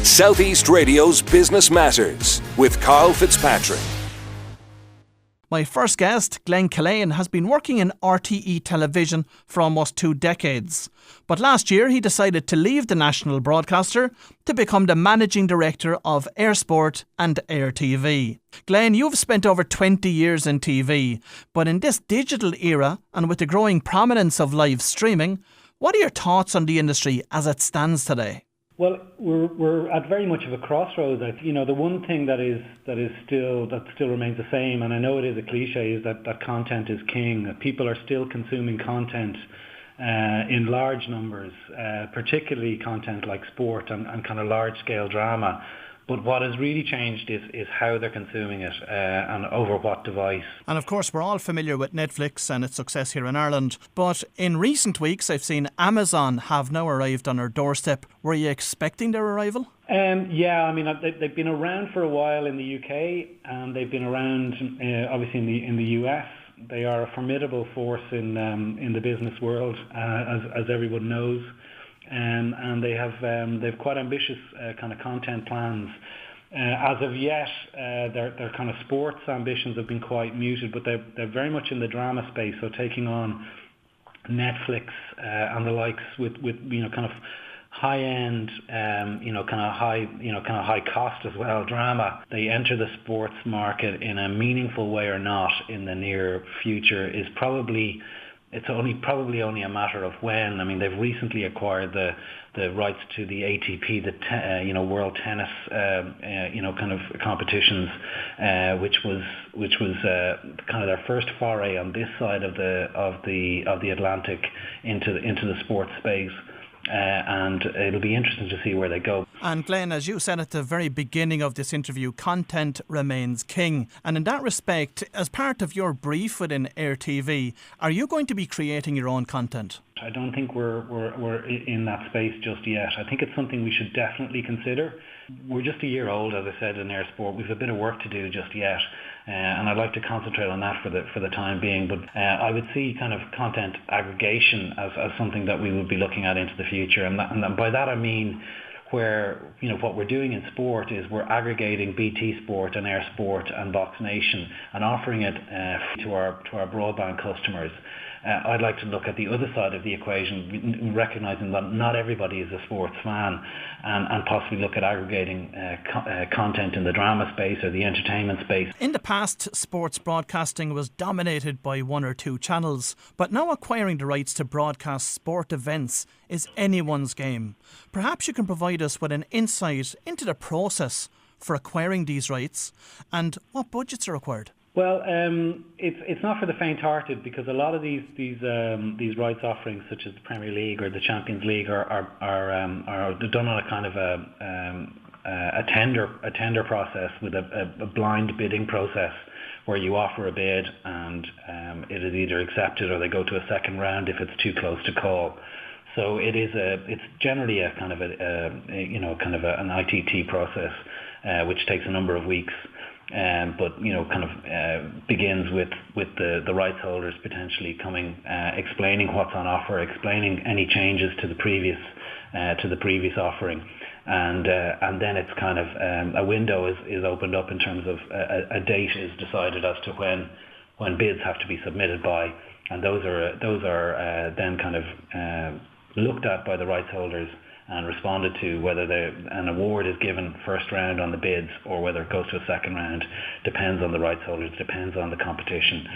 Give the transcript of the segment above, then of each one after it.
Southeast Radio's Business Matters with Karl Fitzpatrick. My first guest, Glen Killane, has been working in RTE television for almost 2 decades. But last year he decided to leave the national broadcaster to become the managing director of Air Sport and Air TV. Glen, you've spent over 20 years in TV, but in this digital era and with the growing prominence of live streaming, what are your thoughts on the industry as it stands today? Well, we're at very much of a crossroads. The one thing that still remains the same, and I know it is a cliche, is that content is king. That people are still consuming content in large numbers, particularly content like sport and kind of large scale drama. But what has really changed is how they're consuming it and over what device. And of course, we're all familiar with Netflix and its success here in Ireland. But in recent weeks, I've seen Amazon have now arrived on our doorstep. Were you expecting their arrival? Yeah, they've been around for a while in the UK, and they've been around obviously in the US. They are a formidable force in the business world, as everyone knows. And they've quite ambitious kind of content plans. As of yet, their kind of sports ambitions have been quite muted, but they're very much in the drama space. So taking on Netflix and the likes with kind of high end, kind of high cost as well drama. They enter the sports market in a meaningful way or not in the near future is probably. It's probably only a matter of when. They've recently acquired the rights to the ATP, the World Tennis, kind of competitions, which was kind of their first foray on this side of the Atlantic into the sports space. And it'll be interesting to see where they go. And Glen, as you said at the very beginning of this interview, content remains king. And in that respect, as part of your brief within Air TV, are you going to be creating your own content? I don't think we're in that space just yet. I think it's something we should definitely consider. We're just a year old, as I said, in Air Sport. We've a bit of work to do just yet. And I'd like to concentrate on that for the time being. But I would see kind of content aggregation as something that we would be looking at into the future. And by that I mean where, what we're doing in sport is we're aggregating BT Sport and Air Sport and Box Nation and offering it to our broadband customers. I'd like to look at the other side of the equation, recognising that not everybody is a sports fan, and possibly look at aggregating content in the drama space or the entertainment space. In the past, sports broadcasting was dominated by 1 or 2 channels, but now acquiring the rights to broadcast sport events is anyone's game. Perhaps you can provide us with an insight into the process for acquiring these rights and what budgets are required. Well, it's not for the faint-hearted, because a lot of these rights offerings, such as the Premier League or the Champions League, are done on a kind of a tender process with a blind bidding process, where you offer a bid and it is either accepted or they go to a second round if it's too close to call. So it's generally a kind of an ITT process, which takes a number of weeks. But begins with the rights holders potentially coming, explaining what's on offer, explaining any changes to the previous offering, and then it's kind of a window is opened up in terms of a date is decided as to when bids have to be submitted by, and those are then kind of looked at by the rights holders and responded to. Whether an award is given first round on the bids or whether it goes to a second round depends on the rights holders, depends on the competition.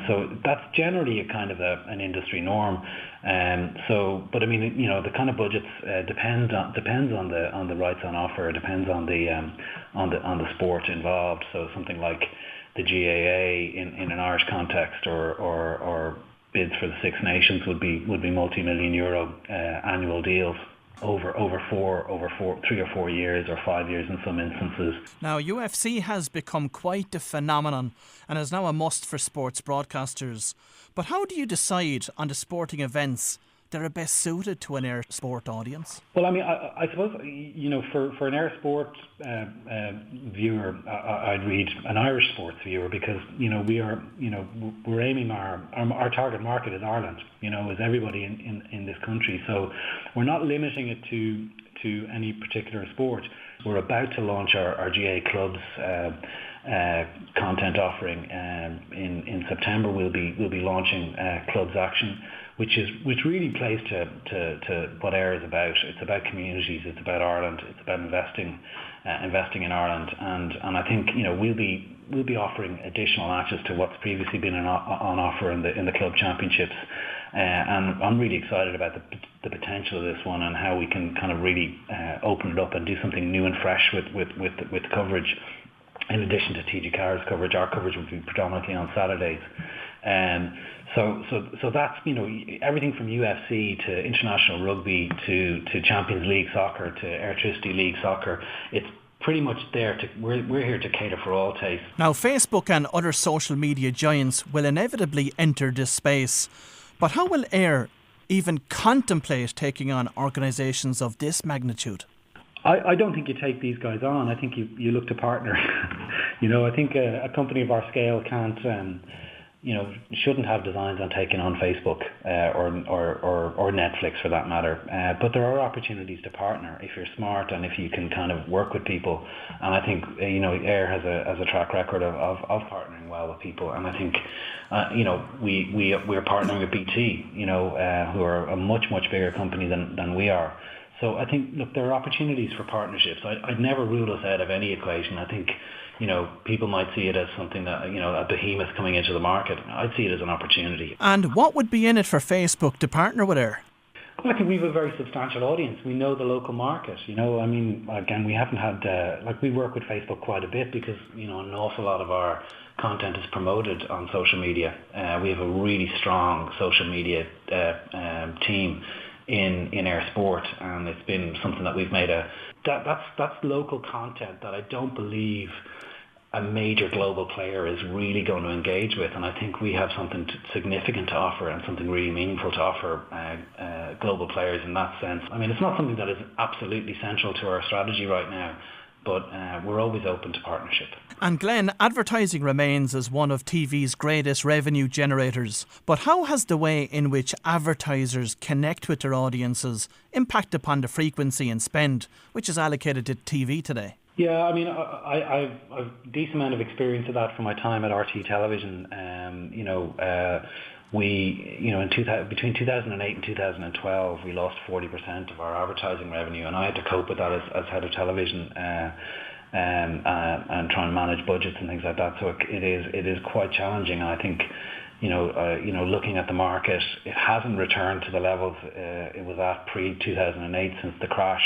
So that's generally a kind of an industry norm. But the kind of budgets depends on the rights on offer, depends on the sport involved. So something like the GAA in an Irish context or bids for the Six Nations would be multi-million euro annual deals over 3 or 4 years or 5 years in some instances. Now, UFC has become quite a phenomenon and is now a must for sports broadcasters. But how do you decide on the sporting events that are best suited to an Air Sport audience? Well, I suppose, for an Air Sport viewer, I'd read an Irish sports viewer, because, we're aiming our target market is Ireland, is everybody in this country. So we're not limiting it to to any particular sport. We're about to launch our GA Clubs content offering. In September, we'll be launching Clubs Action, which really plays to what AIR is about. It's about communities. It's about Ireland. It's about investing in Ireland. And I think we'll be offering additional matches to what's previously been on offer in the club championships. And I'm really excited about the potential of this one and how we can kind of really open it up and do something new and fresh with coverage. In addition to TG Carr's coverage, our coverage will be predominantly on Saturdays. So that's everything from UFC to international rugby to Champions League soccer to Electricity League soccer. It's pretty much there. We're here to cater for all tastes. Now, Facebook and other social media giants will inevitably enter this space, but how will AIR even contemplate taking on organisations of this magnitude? I don't think you take these guys on. I think you look to partner. I think a company of our scale can't, shouldn't have designs on taking on Facebook or Netflix for that matter. But there are opportunities to partner if you're smart and if you can kind of work with people. And I think AIR has a track record of partnering well with people. And I think we're partnering with BT, who are a much bigger company than we are. So I think, look, there are opportunities for partnerships. I'd never rule us out of any equation. I think, people might see it as something that, a behemoth coming into the market. I'd see it as an opportunity. And what would be in it for Facebook to partner with AIR? Well, I think we have a very substantial audience. We know the local market. Again, we haven't had, we work with Facebook quite a bit because, an awful lot of our content is promoted on social media. We have a really strong social media team in AIR Sport, and it's been something that we've made that's local content that I don't believe a major global player is really going to engage with, and I think we have something significant to offer and something really meaningful to offer global players in that sense. I mean, it's not something that is absolutely central to our strategy right now, but we're always open to partnership. And Glen, advertising remains as one of TV's greatest revenue generators. But how has the way in which advertisers connect with their audiences impacted upon the frequency and spend which is allocated to TV today? Yeah, I mean, I've a decent amount of experience of that from my time at RT Television. Between 2008 and 2012, we lost 40% of our advertising revenue, and I had to cope with that as head of television and try and manage budgets and things like that. So it is quite challenging. And I think, looking at the market, it hasn't returned to the levels it was at pre-2008 since the crash.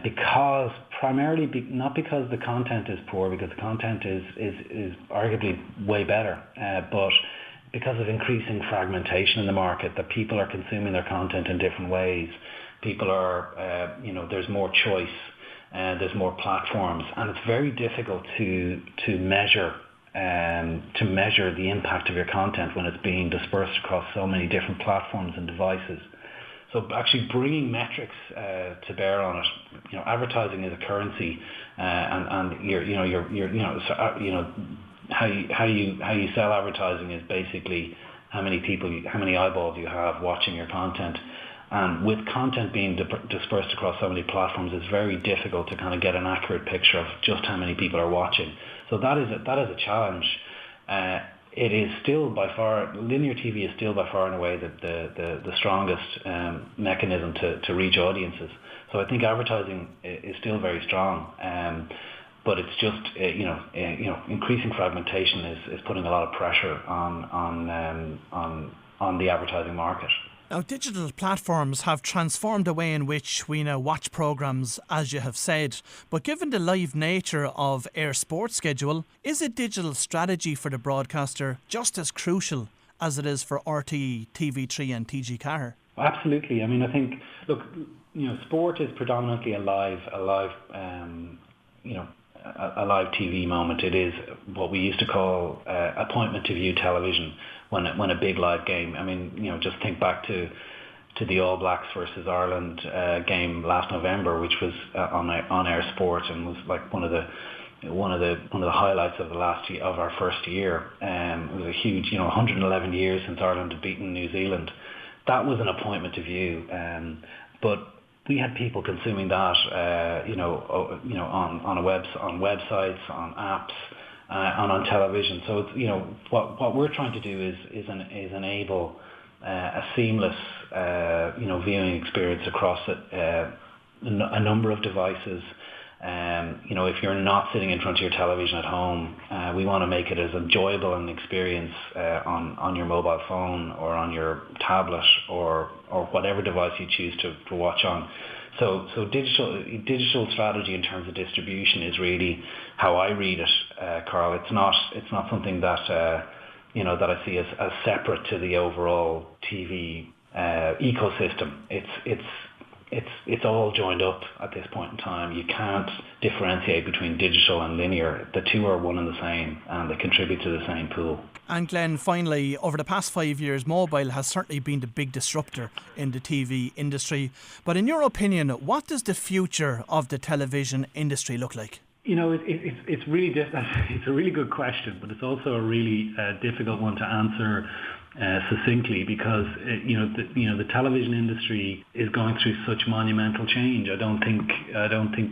Because primarily, not because the content is poor, because the content is arguably way better, but because of increasing fragmentation in the market, that people are consuming their content in different ways. People are, there's more choice, there's more platforms, and it's very difficult to measure the impact of your content when it's being dispersed across so many different platforms and devices. So actually bringing metrics to bear on it, advertising is a currency, and how you sell advertising is basically how many eyeballs you have watching your content. And with content being dispersed across so many platforms, it's very difficult to kind of get an accurate picture of just how many people are watching. So that is a challenge. It is still by far, linear TV is still by far and away the strongest mechanism to reach audiences. So I think advertising is still very strong, but it's just increasing fragmentation is putting a lot of pressure on the advertising market. Now, digital platforms have transformed the way in which we now watch programmes, as you have said. But given the live nature of AIR Sports schedule, is a digital strategy for the broadcaster just as crucial as it is for RTE, TV3 and TG Carr? Absolutely. I mean, I think, look, sport is predominantly a live TV moment. It is what we used to call appointment to view television when a big live game. I mean, just think back to the All Blacks versus Ireland game last November, which was on AIR Sport, and was like one of the highlights of our first year. It was a huge, 111 years since Ireland had beaten New Zealand. That was an appointment to view, but we had people consuming that, on websites, on apps, and on television. So it's, what we're trying to do is enable a seamless, viewing experience across a number of devices. If you're not sitting in front of your television at home, we want to make it as enjoyable an experience on your mobile phone or on your tablet or whatever device you choose to watch on. So digital strategy in terms of distribution is really how I read it, Carl. It's not something that that I see as separate to the overall TV ecosystem. It's all joined up at this point in time. You can't differentiate between digital and linear. The two are one and the same, and they contribute to the same pool. And Glenn, finally, over the past 5 years, mobile has certainly been the big disruptor in the TV industry. But in your opinion, what does the future of the television industry look like? It's really it's a really good question, but it's also a really difficult one to answer succinctly, because the television industry is going through such monumental change. I don't think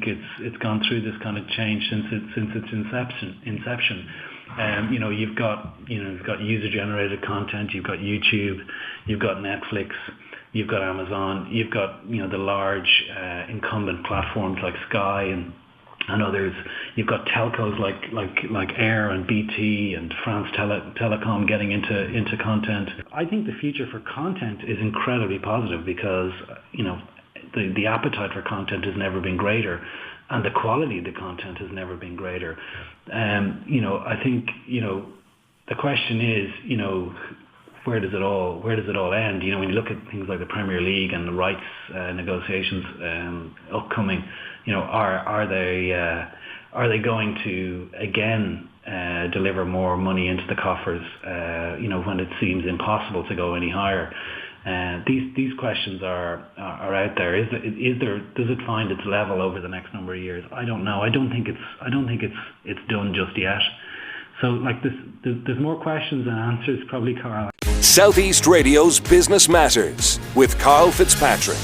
it's gone through this kind of change since its inception. You've got user generated content, you've got YouTube, you've got Netflix, you've got Amazon, you've got the large incumbent platforms like Sky and others. You've got telcos like Air and BT and France Telecom getting into content. I think the future for content is incredibly positive, because the appetite for content has never been greater, and the quality of the content has never been greater. I think the question is, where does it all end? When you look at things like the Premier League and the rights negotiations upcoming, are they going to again deliver more money into the coffers? When it seems impossible to go any higher. These questions are out there. Does it find its level over the next number of years? I don't know. I don't think it's done just yet. So there's more questions than answers, probably, Carl. Southeast Radio's Business Matters with Karl Fitzpatrick.